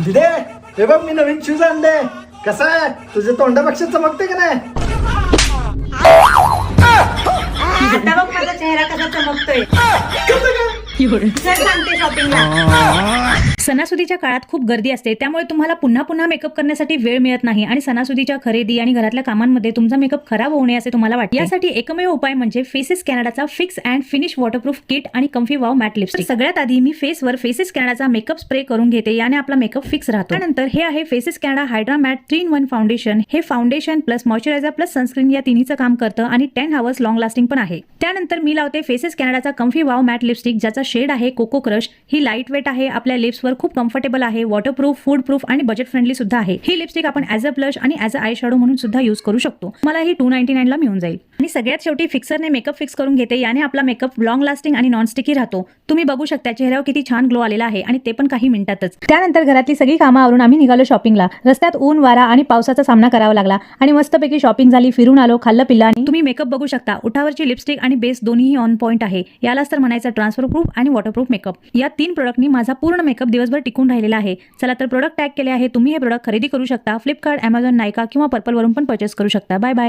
दिदे, हे बघ मी नवीन शूज आणले. कसं आहे, तुझे तोंडापेक्षा चमकते का नाही? आता बघ माझा चेहरा कसा चमकतोय. चल सांगते शॉपिंगला. सणासुदीच्या काळात खूप गर्दी असते, त्यामुळे तुम्हाला पुन्हा पुन्हा मेकअप करण्यासाठी वेळ मिळत नाही आणि सणासुदीच्या खरेदी आणि घरातल्या कामांमध्ये तुमचा मेकअप खराब होऊ नये असे तुम्हाला वाटते. यासाठी एकमेव उपाय म्हणजे फेसेस कॅनडाचा fix and finish waterproof kit आणि कम्फी वाव मॅट लिपस्टिक. सगळ्यात आधी मी फेसवर फेसेस कॅनडाचा मेकअप स्प्रे करून घेते, याने आपला मेकअप फिक्स राहतो. त्यानंतर हे आहे Faces Canada hydra matte 3-in-1 foundation. हे foundation plus moisturiser plus sunscreen या तिन्हीचं काम करतं आणि 10 hours लॉंग लास्टिंग पण आहे. त्यानंतर मी लावते फेसेस कॅनडाचा कम्फी वाव मॅट लिपस्टिक, ज्याचा शेड आहे कोको क्रश. ही लाईट वेट आहे, आपल्या लिप्सवर खूप कम्फर्टेबल आहे, वॉटरप्रूफ, फूड प्रूफ आणि बजेट फ्रेंडली सुद्धा आहे. ही लिपस्टिक आपण ॲज अ ब्लश आणि ॲज अ आय शॅडो म्हणून सुद्धा यूज करू शकतो. मला ही 299 ला मिळून जाईल. आणि सगळ्यात शेवटी फिक्सरने मेकअप फिक्स करून घेते, याने आपला मेकअप लॉंग लास्टिंग आणि नॉन स्टिकी राहतो. तुम्ही बघू शकता चेहऱ्यावर किती छान ग्लो आलेला आहे आणि ते पण काही मिनिटातच. त्यानंतर घरातली सगळी कामं आवरून आम्ही निघालो शॉपिंगला. रस्त्यात ऊन, वारा आणि पावसाचा सामना करावा लागला आणि मस्तपैकी शॉपिंग झाली, फिरून आलो, खाल्लं पिल्लं. आणि तुम्ही मेकअप बघू शकता, उठावरची लिपस्टिक आणि बेस दोन्ही ऑन पॉइंट आहे. यालाच तर म्हणायचं ट्रान्सफर प्रूफ आणि वॉटरप्रूफ मेकअप. या 3 प्रोडक्टनी माझा पूर्ण मेकअप दिवसभर टिकून राहिलेला आहे. चला तर प्रोडक्ट टॅग केले आहे, तुम्ही हे प्रोडक्ट खरेदी करू शकता. फ्लिपकार्ट, अमेझॉन, नायका किंवा पर्पल वरून पण परचेस करू शकता. Bye bye.